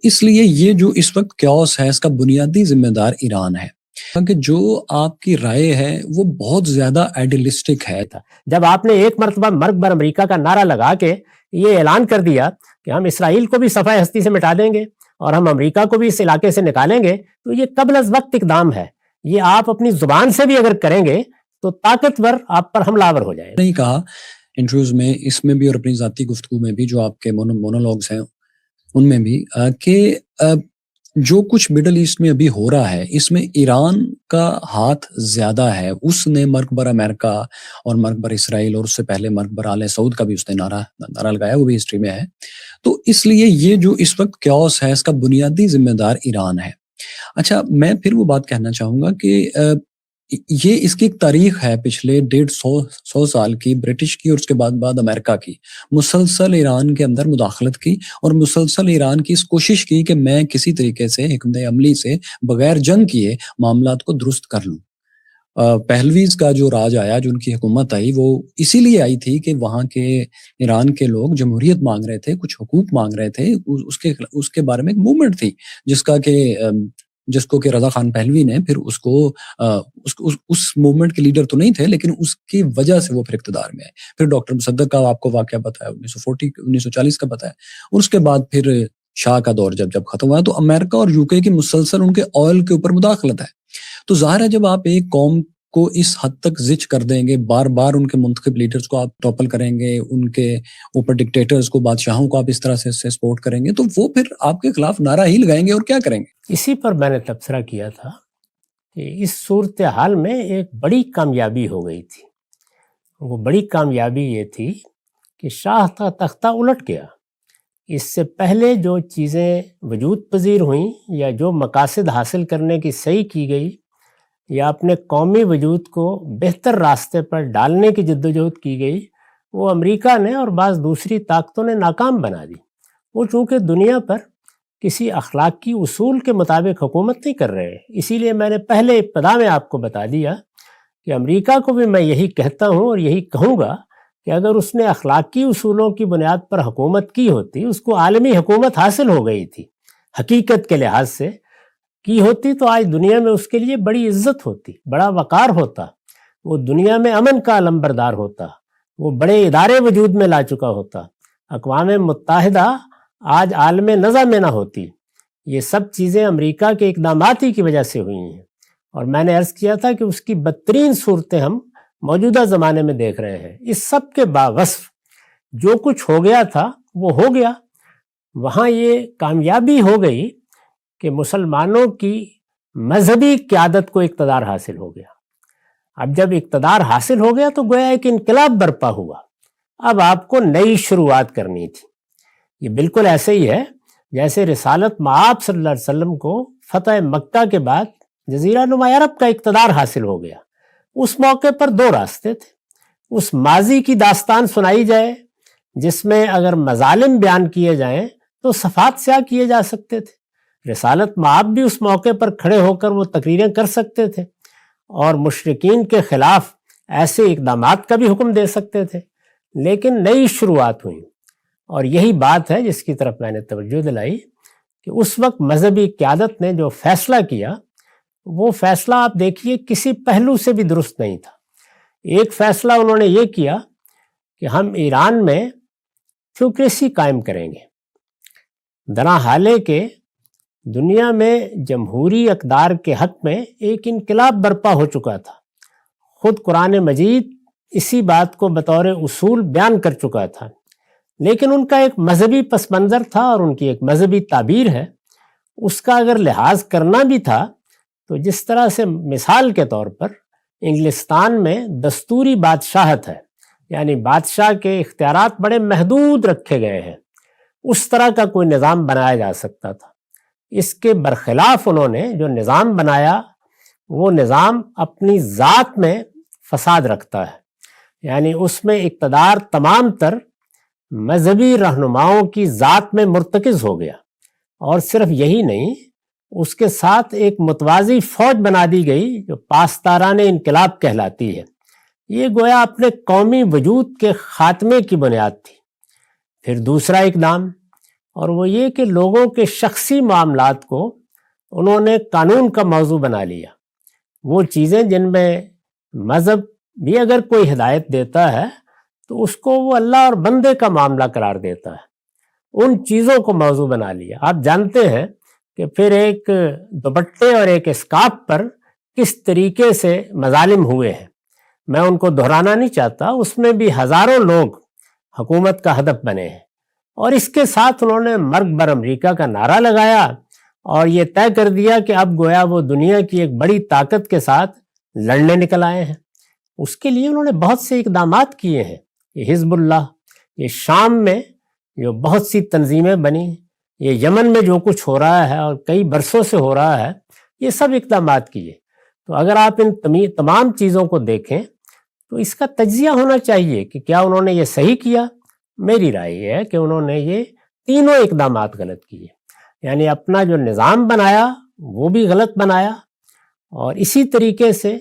اس لیے یہ جو اس وقت کیوس ہے اس کا بنیادی ذمہ دار ایران ہے، کیونکہ جو آپ کی رائے ہے وہ بہت زیادہ آئیڈیلسٹک ہے۔ جب آپ نے ایک مرتبہ مرگ بر امریکہ کا نعرہ لگا کے یہ اعلان کر دیا کہ ہم اسرائیل کو بھی صفحہ ہستی سے مٹا دیں گے اور ہم امریکہ کو بھی اس علاقے سے نکالیں گے، تو یہ قبل از وقت اقدام ہے۔ یہ آپ اپنی زبان سے بھی اگر کریں گے تو طاقتور آپ پر حملہ آور ہو جائے گا۔ نہیں کہا انٹرویوز میں، اس میں بھی اور اپنی ذاتی گفتگو میں بھی، جو آپ کے مونولوگز ہیں ان میں بھی، کہ جو کچھ مڈل ایسٹ میں ابھی ہو رہا ہے اس میں ایران کا ہاتھ زیادہ ہے۔ اس نے مرگ بر امریکہ اور مرگ بر اسرائیل، اور اس سے پہلے مرگ بر آل سعود کا بھی اس نے نعرہ لگایا، وہ بھی ہسٹری میں ہے۔ تو اس لیے یہ جو اس وقت کیوس ہے اس کا بنیادی ذمہ دار ایران ہے۔ اچھا، میں پھر وہ بات کہنا چاہوں گا کہ یہ اس کی ایک تاریخ ہے پچھلے 150 سال کی، برٹش کی اور اس کے بعد امریکہ کی، مسلسل ایران کے اندر مداخلت کی اور مسلسل ایران کی اس کوشش کی کہ میں کسی طریقے سے حکمت عملی سے بغیر جنگ کیے معاملات کو درست کر لوں۔ پہلویز کا جو راج آیا، جو ان کی حکومت آئی، وہ اسی لیے آئی تھی کہ وہاں کے ایران کے لوگ جمہوریت مانگ رہے تھے، کچھ حقوق مانگ رہے تھے۔ اس کے بارے میں ایک موومنٹ تھی جس کو کہ رضا خان پہلوی نے پھر اس موومنٹ کے لیڈر تو نہیں تھے، لیکن اس کی وجہ سے وہ پھر اقتدار میں آئے۔ پھر ڈاکٹر مصدق کا آپ کو واقعہ پتہ ہے، 1940 کا پتہ ہے، اور اس کے بعد پھر شاہ کا دور جب ختم ہوا، تو امریکہ اور یوکے کی مسلسل ان کے آئل کے اوپر مداخلت ہے۔ تو ظاہر ہے جب آپ ایک قوم کو اس حد تک زچ کر دیں گے، بار بار ان کے منتخب لیڈرز کو آپ ٹاپل کریں گے، ان کے اوپر ڈکٹیٹرز کو، بادشاہوں کو آپ اس طرح سے سپورٹ کریں گے، تو وہ پھر آپ کے خلاف نعرہ ہی لگائیں گے اور کیا کریں گے۔ اسی پر میں نے تبصرہ کیا تھا کہ اس صورتحال میں ایک بڑی کامیابی ہو گئی تھی۔ وہ بڑی کامیابی یہ تھی کہ شاہ کا تختہ الٹ گیا۔ اس سے پہلے جو چیزیں وجود پذیر ہوئیں یا جو مقاصد حاصل کرنے کی صحیح کی گئی یا اپنے قومی وجود کو بہتر راستے پر ڈالنے کی جدوجہد کی گئی، وہ امریکہ نے اور بعض دوسری طاقتوں نے ناکام بنا دی۔ وہ چونکہ دنیا پر کسی اخلاقی اصول کے مطابق حکومت نہیں کر رہے، اسی لیے میں نے پہلے ابتدا میں آپ کو بتا دیا کہ امریکہ کو بھی میں یہی کہتا ہوں اور یہی کہوں گا کہ اگر اس نے اخلاقی اصولوں کی بنیاد پر حکومت کی ہوتی، اس کو عالمی حکومت حاصل ہو گئی تھی، حقیقت کے لحاظ سے کی ہوتی، تو آج دنیا میں اس کے لیے بڑی عزت ہوتی، بڑا وقار ہوتا، وہ دنیا میں امن کا علمبردار ہوتا، وہ بڑے ادارے وجود میں لا چکا ہوتا، اقوام متحدہ آج عالم نظم میں نہ ہوتی۔ یہ سب چیزیں امریکہ کے اقدامات ہی کی وجہ سے ہوئی ہیں، اور میں نے عرض کیا تھا کہ اس کی بدترین صورتیں ہم موجودہ زمانے میں دیکھ رہے ہیں۔ اس سب کے باوصف جو کچھ ہو گیا تھا وہ ہو گیا۔ وہاں یہ کامیابی ہو گئی کہ مسلمانوں کی مذہبی قیادت کو اقتدار حاصل ہو گیا۔ اب جب اقتدار حاصل ہو گیا تو گویا ایک انقلاب برپا ہوا۔ اب آپ کو نئی شروعات کرنی تھی۔ یہ بالکل ایسے ہی ہے جیسے رسالت مآب صلی اللہ علیہ وسلم کو فتح مکہ کے بعد جزیرہ نما عرب کا اقتدار حاصل ہو گیا۔ اس موقع پر دو راستے تھے۔ اس ماضی کی داستان سنائی جائے جس میں اگر مظالم بیان کیے جائیں تو صفات سیاہ کیے جا سکتے تھے۔ رسالت مآب بھی اس موقع پر کھڑے ہو کر وہ تقریریں کر سکتے تھے اور مشرکین کے خلاف ایسے اقدامات کا بھی حکم دے سکتے تھے، لیکن نئی شروعات ہوئیں۔ اور یہی بات ہے جس کی طرف میں نے توجہ دلائی کہ اس وقت مذہبی قیادت نے جو فیصلہ کیا، وہ فیصلہ آپ دیکھیے کسی پہلو سے بھی درست نہیں تھا۔ ایک فیصلہ انہوں نے یہ کیا کہ ہم ایران میں تھیوکریسی قائم کریں گے، درا حالے کہ دنیا میں جمہوری اقدار کے حق میں ایک انقلاب برپا ہو چکا تھا۔ خود قرآن مجید اسی بات کو بطور اصول بیان کر چکا تھا، لیکن ان کا ایک مذہبی پس منظر تھا اور ان کی ایک مذہبی تعبیر ہے، اس کا اگر لحاظ کرنا بھی تھا تو جس طرح سے مثال کے طور پر انگلستان میں دستوری بادشاہت ہے، یعنی بادشاہ کے اختیارات بڑے محدود رکھے گئے ہیں، اس طرح کا کوئی نظام بنایا جا سکتا تھا۔ اس کے برخلاف انہوں نے جو نظام بنایا وہ نظام اپنی ذات میں فساد رکھتا ہے، یعنی اس میں اقتدار تمام تر مذہبی رہنماؤں کی ذات میں مرتکز ہو گیا، اور صرف یہی نہیں، اس کے ساتھ ایک متوازی فوج بنا دی گئی جو پاسداران انقلاب کہلاتی ہے۔ یہ گویا اپنے قومی وجود کے خاتمے کی بنیاد تھی۔ پھر دوسرا اقدام، اور وہ یہ کہ لوگوں کے شخصی معاملات کو انہوں نے قانون کا موضوع بنا لیا. وہ چیزیں جن میں مذہب بھی اگر کوئی ہدایت دیتا ہے تو اس کو وہ اللہ اور بندے کا معاملہ قرار دیتا ہے، ان چیزوں کو موضوع بنا لیا. آپ جانتے ہیں کہ پھر ایک دوپٹے اور ایک اسکارف پر کس طریقے سے مظالم ہوئے ہیں، میں ان کو دہرانا نہیں چاہتا. اس میں بھی ہزاروں لوگ حکومت کا ہدف بنے ہیں، اور اس کے ساتھ انہوں نے مرگ بر امریکہ کا نعرہ لگایا اور یہ طے کر دیا کہ اب گویا وہ دنیا کی ایک بڑی طاقت کے ساتھ لڑنے نکل آئے ہیں. اس کے لیے انہوں نے بہت سے اقدامات کیے ہیں. یہ حزب اللہ، یہ شام میں جو بہت سی تنظیمیں بنی، یہ یمن میں جو کچھ ہو رہا ہے اور کئی برسوں سے ہو رہا ہے، یہ سب اقدامات کیے. تو اگر آپ ان تمام چیزوں کو دیکھیں تو اس کا تجزیہ ہونا چاہیے کہ کیا انہوں نے یہ صحیح کیا. میری رائے یہ ہے کہ انہوں نے یہ تینوں اقدامات غلط کیے. یعنی اپنا جو نظام بنایا وہ بھی غلط بنایا، اور اسی طریقے سے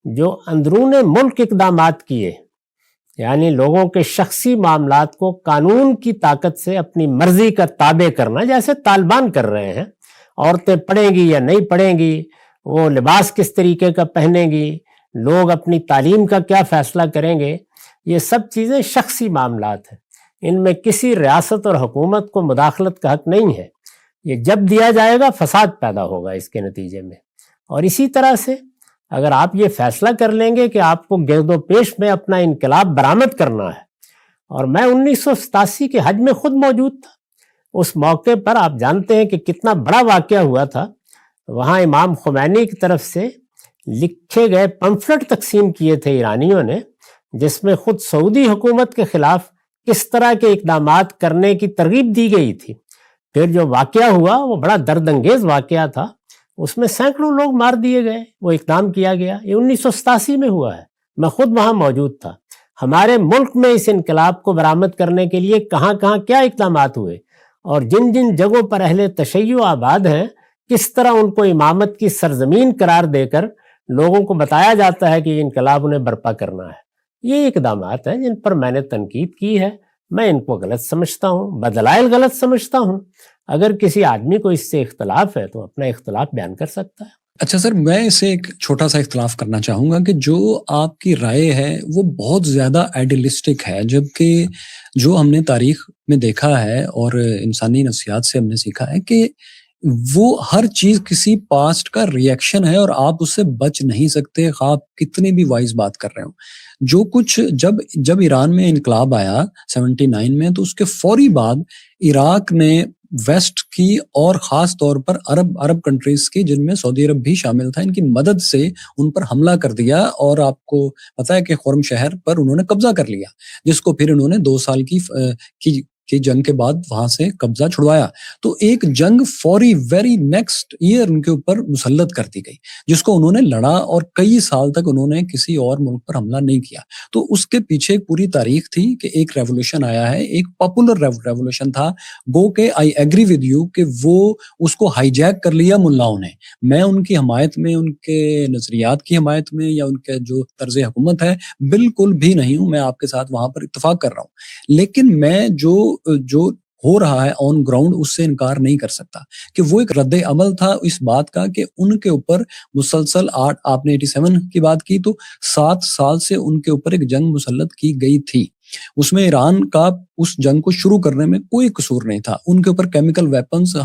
جو اندرون ملک اقدامات کیے، یعنی لوگوں کے شخصی معاملات کو قانون کی طاقت سے اپنی مرضی کا تابع کرنا، جیسے طالبان کر رہے ہیں. عورتیں پڑھیں گی یا نہیں پڑھیں گی، وہ لباس کس طریقے کا پہنیں گی، لوگ اپنی تعلیم کا کیا فیصلہ کریں گے، یہ سب چیزیں شخصی معاملات ہیں. ان میں کسی ریاست اور حکومت کو مداخلت کا حق نہیں ہے. یہ جب دیا جائے گا فساد پیدا ہوگا اس کے نتیجے میں. اور اسی طرح سے اگر آپ یہ فیصلہ کر لیں گے کہ آپ کو گرد و پیش میں اپنا انقلاب برآمد کرنا ہے، اور میں 1987 کے حج میں خود موجود تھا، اس موقع پر آپ جانتے ہیں کہ کتنا بڑا واقعہ ہوا تھا. وہاں امام خمینی کی طرف سے لکھے گئے پمفلٹ تقسیم کیے تھے ایرانیوں نے، جس میں خود سعودی حکومت کے خلاف کس طرح کے اقدامات کرنے کی ترغیب دی گئی تھی. پھر جو واقعہ ہوا وہ بڑا درد انگیز واقعہ تھا، اس میں سینکڑوں لوگ مار دیے گئے، وہ اقدام کیا گیا. یہ 1987 میں ہوا ہے، میں خود وہاں موجود تھا. ہمارے ملک میں اس انقلاب کو برآمد کرنے کے لیے کہاں کہاں کیا اقدامات ہوئے، اور جن جن جگہوں پر اہل تشیع آباد ہیں کس طرح ان کو امامت کی سرزمین قرار دے کر لوگوں کو بتایا جاتا ہے کہ یہ انقلاب انہیں برپا کرنا ہے. یہ اقدامات ہیں جن پر میں نے تنقید کی ہے. میں ان کو غلط سمجھتا ہوں، بدلائل غلط سمجھتا ہوں. اگر کسی آدمی کو اس سے اختلاف ہے تو اپنا اختلاف بیان کر سکتا ہے. اچھا سر، میں اسے ایک چھوٹا سا اختلاف کرنا چاہوں گا کہ جو آپ کی رائے ہے وہ بہت زیادہ آئیڈیلسٹک ہے، جبکہ جو ہم نے تاریخ میں دیکھا ہے اور انسانی نفسیات سے ہم نے سیکھا ہے کہ وہ ہر چیز کسی پاسٹ کا ریئیکشن ہے اور آپ اس سے بچ نہیں سکتے، خواہ آپ کتنی بھی وائز بات کر رہے ہوں. جو کچھ جب ایران میں انقلاب آیا 79 میں، تو اس کے فوری بعد عراق نے ویسٹ کی اور خاص طور پر عرب کنٹریز کی، جن میں سعودی عرب بھی شامل تھا، ان کی مدد سے ان پر حملہ کر دیا. اور آپ کو پتا ہے کہ خرم شہر پر انہوں نے قبضہ کر لیا، جس کو پھر انہوں نے 2 سال کی جنگ کے بعد وہاں سے قبضہ چھڑوایا. تو ایک جنگ فوری ویری نیکسٹ ایئر ان کے اوپر مسلط کر دی گئی، جس کو انہوں نے لڑا، اور کئی سال تک انہوں نے کسی اور ملک پر حملہ نہیں کیا. تو اس کے پیچھے ایک پوری تاریخ تھی کہ ایک ریولوشن آیا ہے، ایک پاپولر ریولوشن تھا. گو کہ آئی ایگری ود یو کہ وہ اس کو ہائی جیک کر لیا ملاؤں نے. میں ان کی حمایت میں، ان کے نظریات کی حمایت میں یا ان کے جو طرز حکومت ہے بالکل بھی نہیں ہوں. میں آپ کے ساتھ وہاں پر اتفاق کر رہا ہوں، لیکن میں جو ہو رہا ہے آن گراؤنڈ اس سے انکار نہیں کر سکتا کہ وہ ایک رد عمل تھا اس بات کا کہ ان کے اوپر مسلسل آپ نے 87 کی بات کی تو 7 سال سے ان کے اوپر ایک جنگ مسلط کی گئی تھی. اس میں ایران کا اس جنگ کو شروع کرنے میں کوئی قصور نہیں تھا. ان کے اوپر کیمیکل ویپنز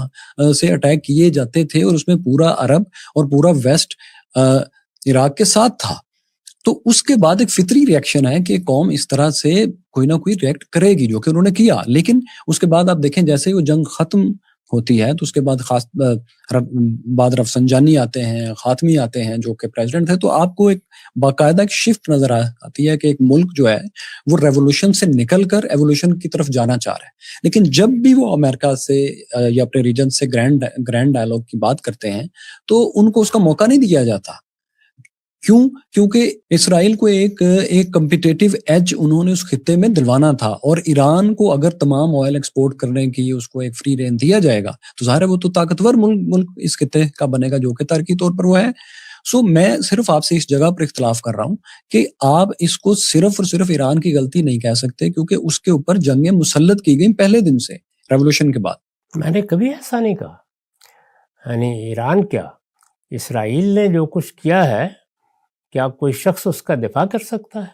سے اٹیک کیے جاتے تھے، اور اس میں پورا عرب اور پورا ویسٹ عراق کے ساتھ تھا. تو اس کے بعد ایک فطری ریئیکشن ہے کہ قوم اس طرح سے کوئی نہ کوئی ریئیکٹ کرے گی، جو کہ انہوں نے کیا. لیکن اس کے بعد آپ دیکھیں جیسے وہ جنگ ختم ہوتی ہے تو اس کے بعد رفسنجانی آتے ہیں، خاتمی آتے ہیں جو کہ پریزیڈنٹ تھے. تو آپ کو ایک باقاعدہ ایک شفٹ نظر آتی ہے کہ ایک ملک جو ہے وہ ریولوشن سے نکل کر ایوولوشن کی طرف جانا چاہ رہا ہے. لیکن جب بھی وہ امریکہ سے یا اپنے ریجن سے گرینڈ ڈائیلاگ کی بات کرتے ہیں تو ان کو اس کا موقع نہیں دیا جاتا. کیونکہ اسرائیل کو ایک کمپیٹیٹو ایج انہوں نے اس خطے میں دلوانا تھا، اور ایران کو اگر تمام آئل ایکسپورٹ کرنے کی اس کو ایک فری رین دیا جائے گا تو ظاہر ہے وہ تو طاقتور ملک اس خطے کا بنے گا، جو کہ تاریخی طور پر وہ ہے. میں صرف آپ سے اس جگہ پر اختلاف کر رہا ہوں کہ آپ اس کو صرف اور صرف ایران کی غلطی نہیں کہہ سکتے، کیونکہ اس کے اوپر جنگیں مسلط کی گئیں پہلے دن سے ریولوشن کے بعد. میں نے کبھی ایسا نہیں کہا. یعنی ایران کیا، اسرائیل نے جو کچھ کیا ہے، کیا کوئی شخص اس کا دفاع کر سکتا ہے؟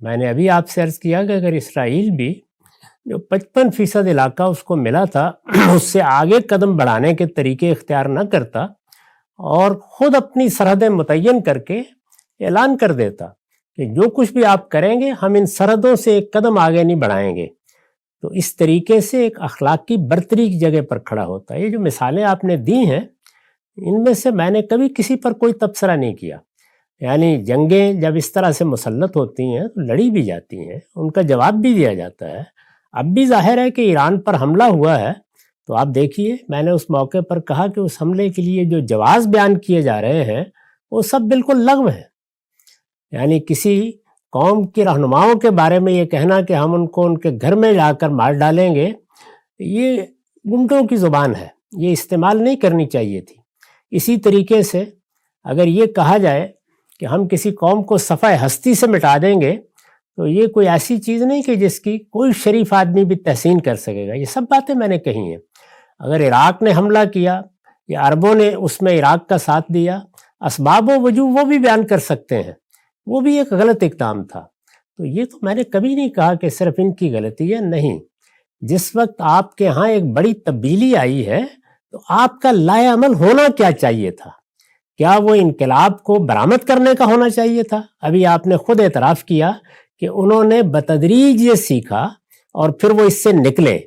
میں نے ابھی آپ سے عرض کیا کہ اگر اسرائیل بھی جو 55% علاقہ اس کو ملا تھا اس سے آگے قدم بڑھانے کے طریقے اختیار نہ کرتا اور خود اپنی سرحدیں متعین کر کے اعلان کر دیتا کہ جو کچھ بھی آپ کریں گے ہم ان سرحدوں سے ایک قدم آگے نہیں بڑھائیں گے، تو اس طریقے سے ایک اخلاقی برتری کی جگہ پر کھڑا ہوتا ہے. یہ جو مثالیں آپ نے دی ہیں ان میں سے میں نے کبھی کسی پر کوئی تبصرہ نہیں کیا. یعنی جنگیں جب اس طرح سے مسلط ہوتی ہیں تو لڑی بھی جاتی ہیں، ان کا جواب بھی دیا جاتا ہے. اب بھی ظاہر ہے کہ ایران پر حملہ ہوا ہے تو آپ دیکھیے، میں نے اس موقع پر کہا کہ اس حملے کے لیے جو جواز بیان کیے جا رہے ہیں وہ سب بالکل لغو ہیں. یعنی کسی قوم کی رہنماؤں کے بارے میں یہ کہنا کہ ہم ان کو ان کے گھر میں جا کر مار ڈالیں گے، یہ گنڈوں کی زبان ہے، یہ استعمال نہیں کرنی چاہیے تھی. اسی طریقے سے اگر یہ کہا جائے کہ ہم کسی قوم کو صفحہ ہستی سے مٹا دیں گے تو یہ کوئی ایسی چیز نہیں کہ جس کی کوئی شریف آدمی بھی تحسین کر سکے گا. یہ سب باتیں میں نے کہی ہیں. اگر عراق نے حملہ کیا یا عربوں نے اس میں عراق کا ساتھ دیا، اسباب و وجوہ وہ بھی بیان کر سکتے ہیں، وہ بھی ایک غلط اقدام تھا. تو یہ تو میں نے کبھی نہیں کہا کہ صرف ان کی غلطی ہے، نہیں. جس وقت آپ کے ہاں ایک بڑی تبدیلی آئی ہے تو آپ کا لائے عمل ہونا کیا چاہیے تھا؟ کیا وہ انقلاب کو برآمد کرنے کا ہونا چاہیے تھا؟ ابھی آپ نے خود اعتراف کیا کہ انہوں نے بتدریج یہ سیکھا اور پھر وہ اس سے نکلے.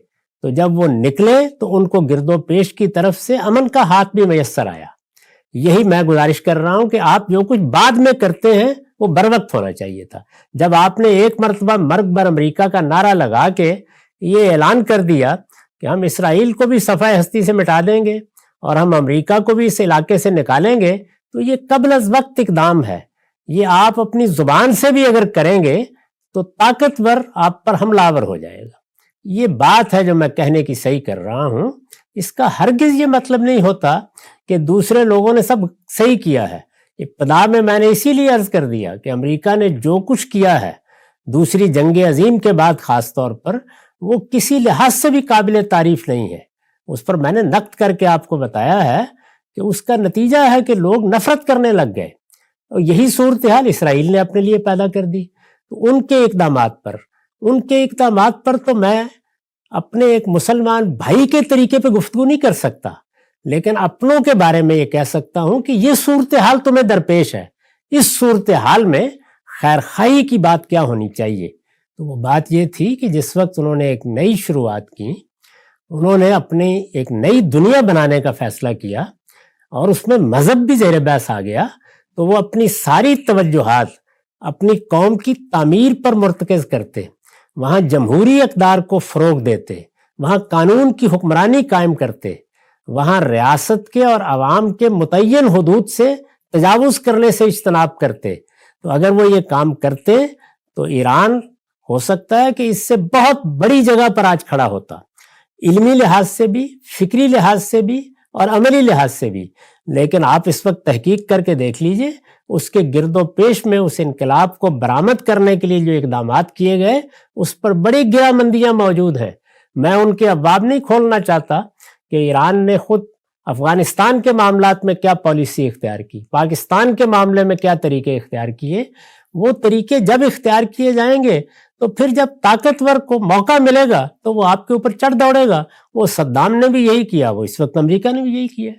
تو جب وہ نکلے تو ان کو گرد و پیش کی طرف سے امن کا ہاتھ بھی میسر آیا. یہی میں گزارش کر رہا ہوں کہ آپ جو کچھ بعد میں کرتے ہیں وہ بر وقت ہونا چاہیے تھا. جب آپ نے ایک مرتبہ مرگ بر امریکہ کا نعرہ لگا کے یہ اعلان کر دیا کہ ہم اسرائیل کو بھی صفحہ ہستی سے مٹا دیں گے اور ہم امریکہ کو بھی اس علاقے سے نکالیں گے، تو یہ قبل از وقت اقدام ہے. یہ آپ اپنی زبان سے بھی اگر کریں گے تو طاقتور آپ پر حملہ آور ہو جائے گا. یہ بات ہے جو میں کہنے کی صحیح کر رہا ہوں. اس کا ہرگز یہ مطلب نہیں ہوتا کہ دوسرے لوگوں نے سب صحیح کیا ہے. ابتدا میں نے اسی لیے عرض کر دیا کہ امریکہ نے جو کچھ کیا ہے دوسری جنگ عظیم کے بعد خاص طور پر، وہ کسی لحاظ سے بھی قابل تعریف نہیں ہے. اس پر میں نے نقد کر کے آپ کو بتایا ہے کہ اس کا نتیجہ ہے کہ لوگ نفرت کرنے لگ گئے، اور یہی صورتحال اسرائیل نے اپنے لیے پیدا کر دی. تو ان کے اقدامات پر تو میں اپنے ایک مسلمان بھائی کے طریقے پہ گفتگو نہیں کر سکتا، لیکن اپنوں کے بارے میں یہ کہہ سکتا ہوں کہ یہ صورتحال تمہیں درپیش ہے. اس صورتحال میں خیر خواہی کی بات کیا ہونی چاہیے؟ تو وہ بات یہ تھی کہ جس وقت انہوں نے ایک نئی شروعات کی، انہوں نے اپنی ایک نئی دنیا بنانے کا فیصلہ کیا اور اس میں مذہب بھی زیر بحث آ گیا، تو وہ اپنی ساری توجہات اپنی قوم کی تعمیر پر مرتکز کرتے، وہاں جمہوری اقدار کو فروغ دیتے، وہاں قانون کی حکمرانی قائم کرتے، وہاں ریاست کے اور عوام کے متعین حدود سے تجاوز کرنے سے اجتناب کرتے. تو اگر وہ یہ کام کرتے تو ایران ہو سکتا ہے کہ اس سے بہت بڑی جگہ پر آج کھڑا ہوتا، علمی لحاظ سے بھی، فکری لحاظ سے بھی اور عملی لحاظ سے بھی. لیکن آپ اس وقت تحقیق کر کے دیکھ لیجئے، اس کے گرد و پیش میں اس انقلاب کو برآمد کرنے کے لیے جو اقدامات کیے گئے اس پر بڑی گرہ مندیاں موجود ہیں. میں ان کے ابواب نہیں کھولنا چاہتا کہ ایران نے خود افغانستان کے معاملات میں کیا پالیسی اختیار کی، پاکستان کے معاملے میں کیا طریقے اختیار کیے. وہ طریقے جب اختیار کیے جائیں گے تو پھر جب طاقتور کو موقع ملے گا تو وہ آپ کے اوپر چڑھ دوڑے گا. وہ صدام نے بھی یہی کیا، وہ اس وقت امریکہ نے بھی یہی کیا.